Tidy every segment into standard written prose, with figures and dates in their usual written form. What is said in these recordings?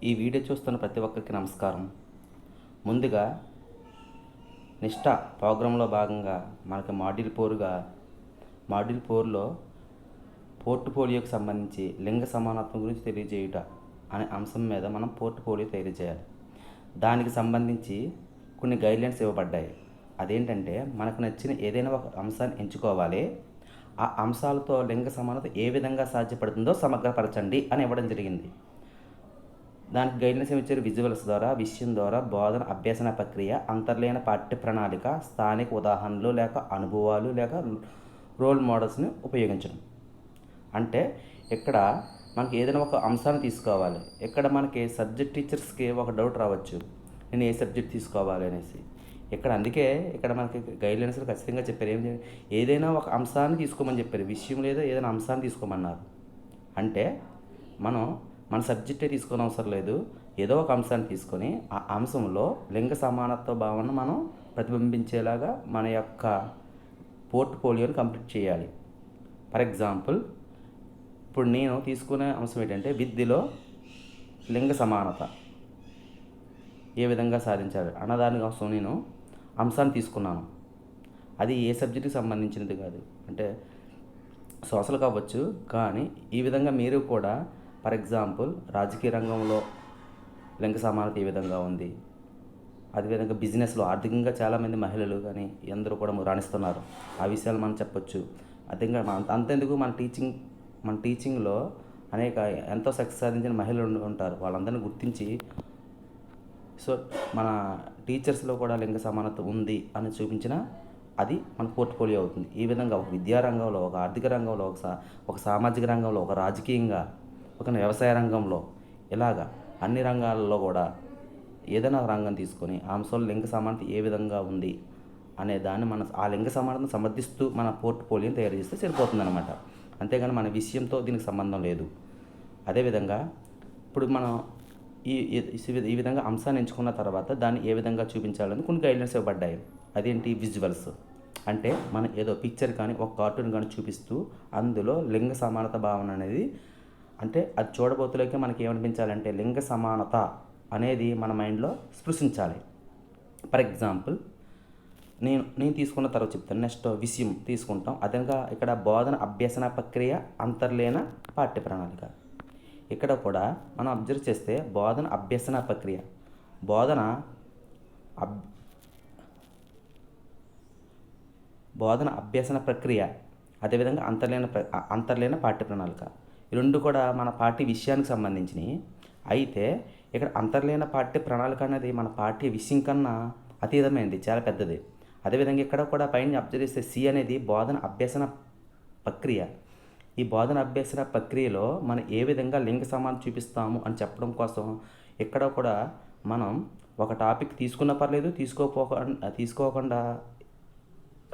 ఈ వీడియో చూస్తున్న ప్రతి ఒక్కరికి నమస్కారం. ముందుగా నిష్ఠ ప్రోగ్రాంలో భాగంగా మనకి మాడ్యూల్ 4లో పోర్ట్ఫోలియోకి సంబంధించి లింగ సమానత్వం గురించి తెలియజేయుట అనే అంశం మీద మనం పోర్ట్ఫోలియో తయారు చేయాలి. దానికి సంబంధించి కొన్ని గైడ్లైన్స్ ఇవ్వబడ్డాయి. అదేంటంటే మనకు నచ్చిన ఏదైనా ఒక అంశాన్ని ఎంచుకోవాలి. ఆ అంశాలతో లింగ సమానత ఏ విధంగా సాధ్యపడుతుందో సమగ్రపరచండి అని ఇవ్వడం జరిగింది. దానికి గైడ్లైన్స్ ఇచ్చారు. విజువల్స్ ద్వారా, విషయం ద్వారా, బోధన అభ్యసన ప్రక్రియ, అంతర్లీన పాఠ్య ప్రణాళిక, స్థానిక ఉదాహరణలు లేక అనుభవాలు లేక రోల్ మోడల్స్ని ఉపయోగించడం. అంటే ఇక్కడ మనకి ఏదైనా ఒక అంశాన్ని తీసుకోవాలి. ఇక్కడ మనకి సబ్జెక్ట్ టీచర్స్కి ఒక డౌట్ రావచ్చు, నేను ఏ సబ్జెక్ట్ తీసుకోవాలి అనేసి. అందుకే మనకి గైడ్లైన్స్లో ఖచ్చితంగా చెప్పారు. ఏదైనా ఒక అంశాన్ని తీసుకోమని చెప్పారు. విషయం లేదా ఏదైనా అంశాన్ని తీసుకోమన్నారు. అంటే మన సబ్జెక్టే తీసుకోని అవసరం లేదు. ఏదో ఒక అంశాన్ని తీసుకొని ఆ అంశంలో లింగ సమానత్వ భావన మనం ప్రతిబింబించేలాగా మన యొక్క పోర్ట్ఫోలియోని కంప్లీట్ చేయాలి. ఫర్ ఎగ్జాంపుల్, ఇప్పుడు నేను తీసుకునే అంశం ఏంటంటే విద్యలో లింగ సమానత ఏ విధంగా సాధించాలి అన్నదానికోసం నేను అంశాన్ని తీసుకున్నాను. అది ఏ సబ్జెక్టుకి సంబంధించినది కాదు, అంటే సోషల్ కావచ్చు. కానీ ఈ విధంగా మీరు కూడా ఫర్ ఎగ్జాంపుల్ రాజకీయ రంగంలో లింగ సమానత ఏ విధంగా ఉంది, అదేవిధంగా బిజినెస్లో ఆర్థికంగా చాలామంది మహిళలు కానీ అందరూ కూడా రాణిస్తున్నారు. ఆ విషయాలు మనం చెప్పొచ్చు. అదేవిధంగా అంతెందుకు మన టీచింగ్లో ఎంతో సక్సెస్ సాధించిన మహిళలు ఉంటారు. వాళ్ళందరినీ గుర్తించి సో మన టీచర్స్లో కూడా లింగ సమానత ఉంది అని చూపించిన అది మన పోర్ట్ఫోలియో అవుతుంది. ఈ విధంగా ఒక విద్యారంగంలో, ఒక ఆర్థిక రంగంలో, ఒక సామాజిక రంగంలో, ఒక రాజకీయంగా, ఒక వ్యవసాయ రంగంలో, ఇలాగా అన్ని రంగాల్లో కూడా ఏదైనా రంగం తీసుకొని ఆ అంశంలో లింగ సమానత ఏ విధంగా ఉంది అనే దాన్ని ఆ లింగ సమానతను సమర్థిస్తూ మన పోర్ట్ఫోలియోని తయారు చేస్తే సరిపోతుంది అనమాట. అంతేగాని మన విషయంతో దీనికి సంబంధం లేదు. అదేవిధంగా ఇప్పుడు మనం ఈ విధంగా అంశాన్ని ఎంచుకున్న తర్వాత దాన్ని ఏ విధంగా చూపించాలని కొన్ని గైడ్లైన్స్ ఇవ్వబడ్డాయి. అదేంటి? విజువల్స్. అంటే మనం ఏదో పిక్చర్ కానీ ఒక కార్టూన్ కానీ చూపిస్తూ అందులో లింగ సమానత భావన అనేది, అంటే అది చూడబోతులకే మనకి ఏమనిపించాలంటే లింగ సమానత అనేది మన మైండ్లో స్పృశించాలి. ఫర్ ఎగ్జాంపుల్, నేను తీసుకున్న తర్వాత చెప్తాను. నెక్స్ట్ విషయం తీసుకుంటాం. అదేవిధంగా ఇక్కడ బోధన అభ్యసన ప్రక్రియ, అంతర్లీన పాఠ్య ప్రణాళిక. ఇక్కడ కూడా మనం అబ్జర్వ్ చేస్తే బోధన అభ్యసన ప్రక్రియ, బోధన అభ్యసన ప్రక్రియ, అదేవిధంగా అంతర్లీన పాఠ్య ప్రణాళిక. ఈ రెండు కూడా మన పాఠ్య విషయానికి సంబంధించినవి. అయితే ఇక్కడ అంతర్లీన పాఠ్య ప్రణాళిక అనేది మన పాఠ్య విషయం కన్నా అతీతమైనది, చాలా పెద్దది. అదేవిధంగా ఇక్కడ కూడా పైన అబ్జర్వ్ చేస్తే సి అనేది బోధన అభ్యసన ప్రక్రియ. ఈ బోధన అభ్యసన ప్రక్రియలో మనం ఏ విధంగా లింగ సమానత చూపిస్తాము అని చెప్పడం కోసం ఇక్కడ కూడా మనం ఒక టాపిక్ తీసుకున్న పర్లేదు, తీసుకోకుండా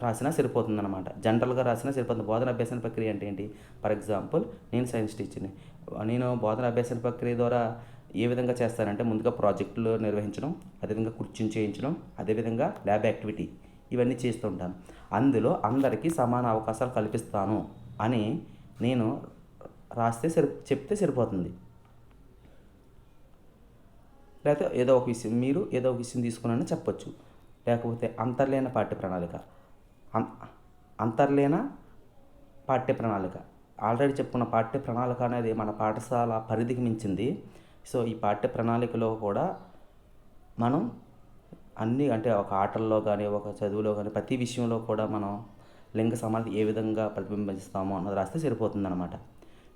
రాసినా సరిపోతుంది అనమాట. జనరల్గా రాసినా సరిపోతుంది. బోధన అభ్యసన ప్రక్రియ అంటే ఏంటి? ఫర్ ఎగ్జాంపుల్, నేను సైన్స్ టీచర్ని. నేను బోధన అభ్యసన ప్రక్రియ ద్వారా ఏ విధంగా చేస్తానంటే ముందుగా ప్రాజెక్టులు నిర్వహించడం, అదేవిధంగా కుర్చీని చేయించడం, అదేవిధంగా ల్యాబ్ యాక్టివిటీ ఇవన్నీ చేస్తుంటాను. అందులో అందరికీ సమాన అవకాశాలు కల్పిస్తాను అని నేను చెప్తే సరిపోతుంది. లేకపోతే ఏదో ఒక విషయం తీసుకున్నానని చెప్పొచ్చు. లేకపోతే అంతర్లీన పాఠ్య ప్రణాళిక. అంతర్లీన పాఠ్య ప్రణాళిక ఆల్రెడీ చెప్పుకున్న పాఠ్య ప్రణాళిక అనేది మన పాఠశాల పరిధికి మించింది. సో ఈ పాఠ్య ప్రణాళికలో కూడా మనం అన్నీ, అంటే ఒక ఆటల్లో కానీ, ఒక చదువులో కానీ, ప్రతి విషయంలో కూడా మనం లింగ సమానత ఏ విధంగా ప్రతిబింబిస్తామో అన్నది రాస్తే సరిపోతుంది అనమాట.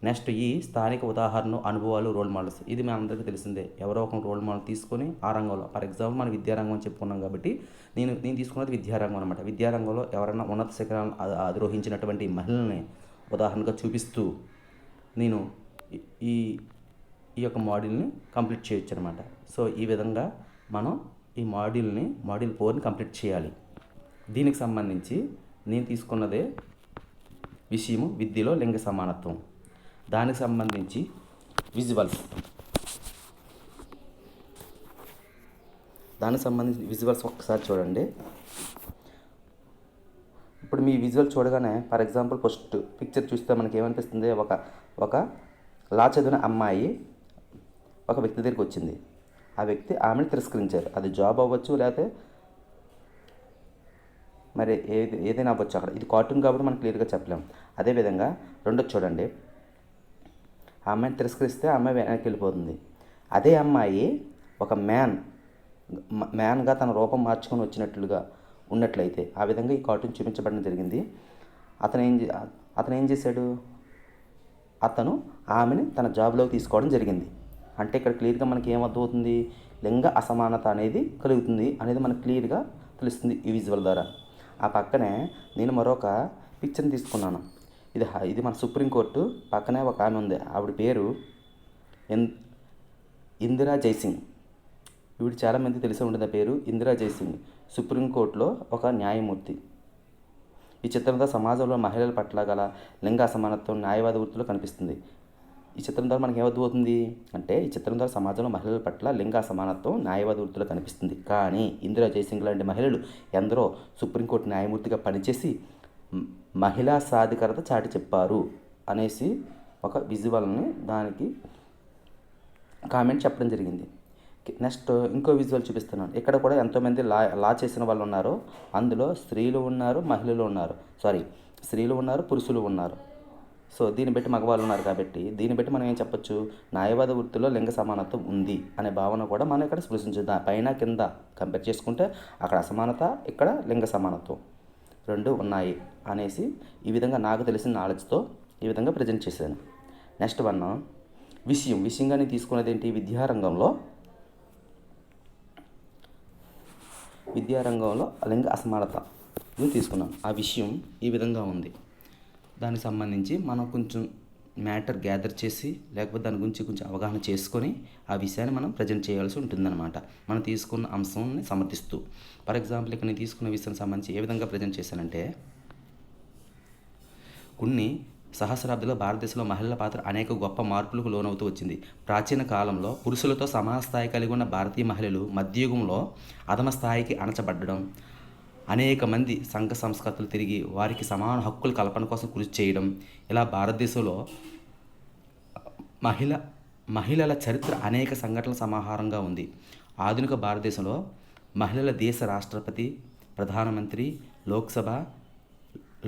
నెక్స్ట్ ఈ స్థానిక ఉదాహరణ, అనుభవాలు, రోల్ మోడల్స్. ఇది మన అందరికీ తెలిసిందే. ఎవరో ఒక రోల్ మోడల్ తీసుకొని ఆ రంగంలో, ఫర్ ఎగ్జాంపుల్ మన విద్యారంగం చెప్పుకున్నాం కాబట్టి నేను తీసుకున్నది విద్యారంగం అనమాట. విద్యారంగంలో ఎవరైనా ఉన్నత శిఖరాలను అధిరోహించినటువంటి మహిళల్ని ఉదాహరణగా చూపిస్తూ నేను ఈ యొక్క మాడ్యూల్ని కంప్లీట్ చేయొచ్చు అనమాట. సో ఈ విధంగా మనం ఈ మాడ్యూల్ 4ని కంప్లీట్ చేయాలి. దీనికి సంబంధించి నేను తీసుకున్నదే విషయము విద్యలో లింగ సమానత్వం. దానికి సంబంధించి విజువల్స్ ఒక్కసారి చూడండి. ఇప్పుడు మీ విజువల్ చూడగానే ఫర్ ఎగ్జాంపుల్ ఫస్ట్ పిక్చర్ చూస్తే మనకి ఏమనిపిస్తుంది? ఒక లా చదివిన అమ్మాయి ఒక వ్యక్తి దగ్గరికి వచ్చింది. ఆ వ్యక్తి ఆమెను తిరస్కరించారు. అది జాబ్ అవ్వచ్చు, లేకపోతే మరి ఏదైనా అవ్వచ్చు. అక్కడ ఇది కార్టూన్ కాబట్టి మనం క్లియర్గా చెప్పలేం. అదేవిధంగా రెండోది చూడండి, ఆ అమ్మాయిని తిరస్కరిస్తే ఆ అమ్మాయి వెనక్కి వెళ్ళిపోతుంది. అదే అమ్మాయి ఒక మ్యాన్గా తన రూపం మార్చుకొని వచ్చినట్లుగా ఉన్నట్లయితే ఆ విధంగా ఈ కార్టూన్ చూపించబడడం జరిగింది. అతను ఏం చేశాడు, అతను ఆమెని తన జాబ్లోకి తీసుకోవడం జరిగింది. అంటే ఇక్కడ క్లియర్గా మనకి ఏమర్థమవుతుంది, లింగ అసమానత అనేది కలుగుతుంది అనేది మనకు క్లియర్గా తెలుస్తుంది ఈ విజువల్ ద్వారా. ఆ పక్కనే నేను మరొక పిక్చర్ని తీసుకున్నాను. ఇది మన సుప్రీంకోర్టు పక్కనే ఒక ఆమె ఉంది. ఆవిడ పేరు ఇందిరా జైసింగ్. ఈవిడ చాలామంది తెలిసి ఉంటుంది. ఆ పేరు ఇందిరా జైసింగ్. సుప్రీంకోర్టులో ఒక న్యాయమూర్తి. ఈ చిత్రంతో సమాజంలో మహిళల పట్ల గల లింగ అసమానత్వం న్యాయవాద వృత్తిలో కనిపిస్తుంది. ఈ చిత్రం ద్వారా మనకి ఏమర్థమవుతుంది అంటే, ఈ చిత్రం ద్వారా సమాజంలో మహిళల పట్ల లింగ అసమానత్వం న్యాయవాద వృత్తిలో కనిపిస్తుంది. కానీ ఇందిరా జైసింగ్ లాంటి మహిళలు ఎందరో సుప్రీంకోర్టు న్యాయమూర్తిగా పనిచేసి మహిళా సాధికారత చాటి చెప్పారు అనేసి ఒక విజువల్ని దానికి కామెంట్ చెప్పడం జరిగింది. నెక్స్ట్ ఇంకో విజువల్ చూపిస్తున్నాను. ఇక్కడ కూడా ఎంతోమంది లా చేసిన వాళ్ళు ఉన్నారు. అందులో స్త్రీలు ఉన్నారు, మహిళలు ఉన్నారు. స్త్రీలు ఉన్నారు, పురుషులు ఉన్నారు. సో దీన్ని బట్టి మగవాళ్ళు ఉన్నారు కాబట్టి దీన్ని బట్టి మనం ఏం చెప్పొచ్చు, న్యాయవాద వృత్తిలో లింగ సమానత్వం ఉంది అనే భావన కూడా మనం ఇక్కడ స్పృశించుదాం. పైన కింద కంపేర్ చేసుకుంటే అక్కడ అసమానత, ఇక్కడ లింగ సమానత్వం రెండు ఉన్నాయి అనేసి ఈ విధంగా నాకు తెలిసిన నాలెడ్జ్తో ఈ విధంగా ప్రజెంట్ చేశాను. నెక్స్ట్ వన్ విషయంగా నేను తీసుకున్నది ఏంటి, విద్యారంగంలో లింగ అసమానత తీసుకున్నాను. ఆ విషయం ఈ విధంగా ఉంది. దానికి సంబంధించి మనం కొంచెం మ్యాటర్ గ్యాదర్ చేసి, లేకపోతే దాని గురించి కొంచెం అవగాహన చేసుకొని ఆ విషయాన్ని మనం ప్రజెంట్ చేయాల్సి ఉంటుందన్నమాట, మనం తీసుకున్న అంశాన్ని సమర్థిస్తూ. ఫర్ ఎగ్జాంపుల్ ఇక్కడ నేను తీసుకున్న విషయానికి సంబంధించి ఏ విధంగా ప్రజెంట్ చేశానంటే, కొన్ని సహస్రాబ్దాల్లో భారతదేశంలో మహిళల పాత్ర అనేక గొప్ప మార్పులకు లోనవుతూ వచ్చింది. ప్రాచీన కాలంలో పురుషులతో సమాన స్థాయి కలిగి ఉన్న భారతీయ మహిళలు మధ్యయుగంలో అధమ స్థాయికి అణచబడడం, అనేక మంది సంఘ సంస్కర్తలు తిరిగి వారికి సమాన హక్కుల కల్పన కోసం కృషి చేయడం, ఇలా భారతదేశంలో మహిళల చరిత్ర అనేక సంఘటనల సమాహారంగా ఉంది. ఆధునిక భారతదేశంలో మహిళల దేశ రాష్ట్రపతి, ప్రధానమంత్రి,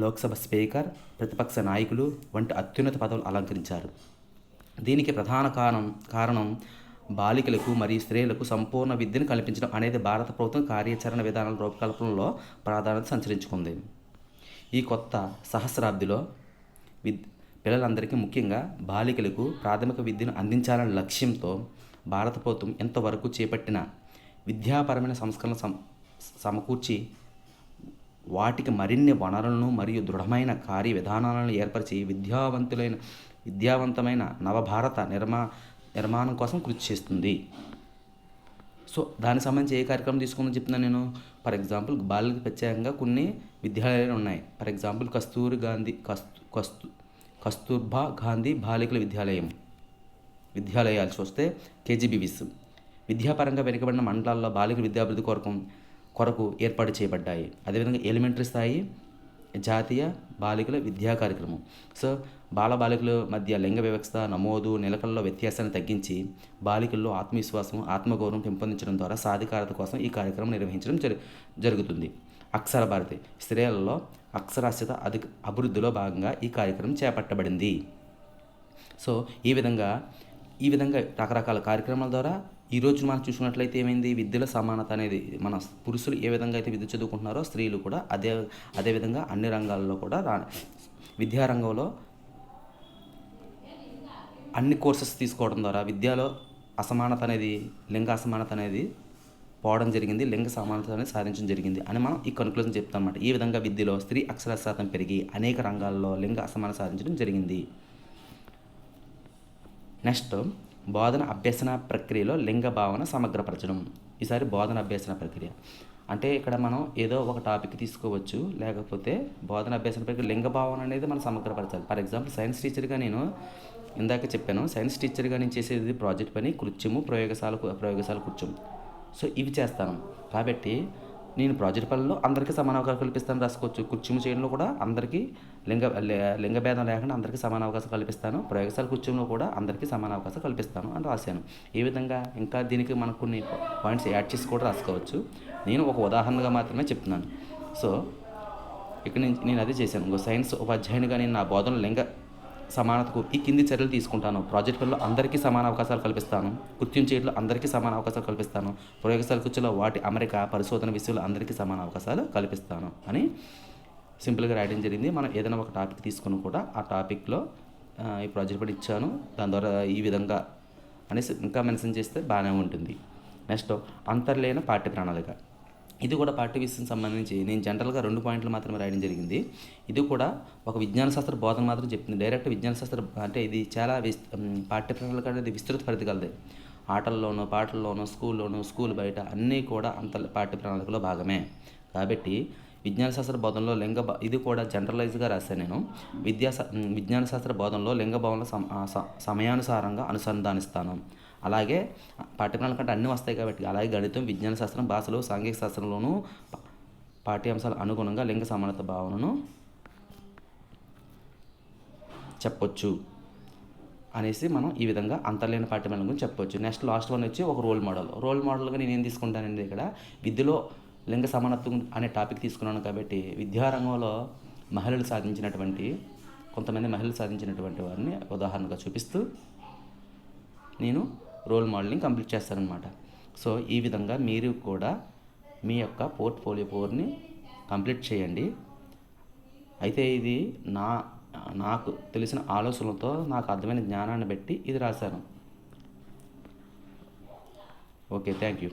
లోక్సభ స్పీకర్, ప్రతిపక్ష నాయకులు వంటి అత్యున్నత పదవులు అలంకరించారు. దీనికి ప్రధాన కారణం బాలికలకు మరియు స్త్రీలకు సంపూర్ణ విద్యను కల్పించడం అనేది భారత ప్రభుత్వం కార్యాచరణ విధానాల రూపకల్పనలో ప్రాధాన్యత సంతరించుకుంది. ఈ కొత్త సహస్రాబ్దిలో పిల్లలందరికీ, ముఖ్యంగా బాలికలకు ప్రాథమిక విద్యను అందించాలనే లక్ష్యంతో భారత ప్రభుత్వం ఇంతవరకు చేపట్టిన విద్యాపరమైన సంస్కరణ సమకూర్చి వాటికి మరిన్ని వనరులను మరియు దృఢమైన కార్య విధానాలను ఏర్పరిచి విద్యావంతమైన నవభారత నిర్మాణం కోసం కృషి చేస్తుంది. సో దానికి సంబంధించి ఏ కార్యక్రమం తీసుకుందని చెప్తున్నాను నేను. ఫర్ ఎగ్జాంపుల్ బాలికలకు ప్రత్యేకంగా కొన్ని విద్యాలయాలు ఉన్నాయి. ఫర్ ఎగ్జాంపుల్ కస్తూర్బా గాంధీ బాలికల విద్యాలయాలు చూస్తే కేజీబీవీస్ విద్యాపరంగా వెనుకబడిన మండలాల్లో బాలికల విద్యాభివృద్ధి కొరకు ఏర్పాటు చేయబడ్డాయి. అదేవిధంగా ఎలిమెంటరీ స్థాయి జాతీయ బాలికల విద్యా కార్యక్రమం. సో బాలికల మధ్య లింగ వ్యవస్థ నమోదు నిలకడలో వ్యత్యాసాన్ని తగ్గించి బాలికల్లో ఆత్మవిశ్వాసం, ఆత్మగౌరవం పెంపొందించడం ద్వారా సాధికారత కోసం ఈ కార్యక్రమం నిర్వహించడం జరుగుతుంది. అక్షర భారతి స్త్రీలలో అక్షరాస్యత అభివృద్ధిలో భాగంగా ఈ కార్యక్రమం చేపట్టబడింది. సో ఈ విధంగా రకరకాల కార్యక్రమాల ద్వారా ఈరోజు మనం చూసుకున్నట్లయితే ఏమైంది, విద్యల సమానత అనేది మన పురుషులు ఏ విధంగా అయితే విద్య చదువుకుంటున్నారో స్త్రీలు కూడా అదేవిధంగా అన్ని రంగాల్లో కూడా విద్యారంగంలో అన్ని కోర్సెస్ తీసుకోవడం ద్వారా విద్యలో లింగ అసమానత అనేది పోవడం జరిగింది, లింగ సమానత అనేది సాధించడం జరిగింది అని మనం ఈ కన్క్లూజన్ చెప్తాం అన్నమాట. ఈ విధంగా విద్యలో స్త్రీ అక్షరాస్యత పెరిగి అనేక రంగాల్లో లింగ అసమానత సాధించడం జరిగింది. నెక్స్ట్ బోధన అభ్యసన ప్రక్రియలో లింగ భావన సమగ్రపరచడం. ఈసారి బోధన అభ్యసన ప్రక్రియ అంటే ఇక్కడ మనం ఏదో ఒక టాపిక్ తీసుకోవచ్చు, లేకపోతే బోధన అభ్యసన ప్రక్రియ లింగ భావన అనేది మనం సమగ్రపరచాలి. ఫర్ ఎగ్జాంపుల్ సైన్స్ టీచర్గా నేను ఇందాక చెప్పాను, సైన్స్ టీచర్గా నేను చేసేది ప్రాజెక్ట్ పని, కృత్యము, ప్రయోగశాల కృత్యం. సో ఇవి చేస్తాను కాబట్టి నేను ప్రాజెక్ట్ పనుల్లో అందరికీ సమాన అవకాశం కల్పిస్తాను రాసుకోవచ్చు. కుర్చీము చేయడంలో కూడా అందరికీ లింగ భేదం లేకుండా అందరికీ సమాన అవకాశం కల్పిస్తాను. ప్రయోగశాల కుర్చీలో కూడా అందరికీ సమాన అవకాశం కల్పిస్తాను అని రాశాను. ఈ విధంగా ఇంకా దీనికి మనం కొన్ని పాయింట్స్ యాడ్ చేసి కూడా రాసుకోవచ్చు. నేను ఒక ఉదాహరణగా మాత్రమే చెప్తున్నాను. సో ఇక్కడ నుంచి నేను అదే చేశాను. ఇంకో సైన్స్ ఉపాధ్యాయునిగా నేను నా బోధనలో లింగ సమానతకు ఈ కింది చర్యలు తీసుకుంటాను. ప్రాజెక్ట్ పనుల్లో అందరికీ సమాన అవకాశాలు కల్పిస్తాను. కృత్యం చేయడంలో అందరికీ సమాన అవకాశాలు కల్పిస్తాను. ప్రయోగశాల కుర్చీలో వాటి అమరిక పరిశోధన విషయంలో అందరికీ సమాన అవకాశాలు కల్పిస్తాను అని సింపుల్గా రాయడం జరిగింది. మనం ఏదైనా ఒక టాపిక్ తీసుకుని కూడా ఆ టాపిక్లో ఈ ప్రాజెక్ట్ పని ఇచ్చాను, దాని ద్వారా ఈ విధంగా అనేసి ఇంకా మెన్షన్ చేస్తే బాగానే ఉంటుంది. నెక్స్ట్ అంతర్లీన పాఠ్య ప్రణాళిక. ఇది కూడా పాఠ్య విషయం సంబంధించి నేను జనరల్గా 2 పాయింట్లు మాత్రమే రాయడం జరిగింది. ఇది కూడా ఒక విజ్ఞాన శాస్త్ర బోధన మాత్రం చెప్తుంది. డైరెక్ట్ విజ్ఞాన శాస్త్ర అంటే ఇది చాలా పాఠ్య ప్రణాళిక అనేది విస్తృత పరిధి కలది. ఆటల్లోనూ, పాటల్లోనూ, స్కూల్ బయట అన్నీ కూడా అంత పాఠ్య ప్రణాళికలో భాగమే. కాబట్టి విజ్ఞాన శాస్త్ర బోధనలో ఇది కూడా జనరలైజ్గా రాశాను నేను. విజ్ఞాన శాస్త్ర బోధనలో లింగ భావనలు సమయానుసారంగా అనుసంధానిస్తాను. అలాగే పాఠ్యప్రణాళిక కంటే అన్నీ వస్తాయి కాబట్టి, అలాగే గణితం, విజ్ఞాన శాస్త్రం, భాషలు, సాంఘిక శాస్త్రంలోనూ పాఠ్యాంశాల అనుగుణంగా లింగ సమానత భావనను చెప్పొచ్చు అనేసి మనం ఈ విధంగా అంతర్లీన పాఠ్యప్రణాళిక గురించి చెప్పొచ్చు. నెక్స్ట్ లాస్ట్ వన్ వచ్చి ఒక రోల్ మోడల్గా నేను ఏం తీసుకుంటానండి, ఇక్కడ విద్యలో లింగ సమానత్వం అనే టాపిక్ తీసుకున్నాను కాబట్టి విద్యారంగంలో కొంతమంది మహిళలు సాధించినటువంటి వారిని ఉదాహరణగా చూపిస్తూ నేను రోల్ మోడలింగ్ కంప్లీట్ చేస్తానన్నమాట. సో ఈ విధంగా మీరు కూడా మీ యొక్క పోర్ట్ఫోలియో 4ని కంప్లీట్ చేయండి. అయితే ఇది నాకు తెలిసిన ఆలోచనలతో, నాకు అర్థమైన జ్ఞానాన్ని బట్టి ఇది రాశాను. Okay, thank you.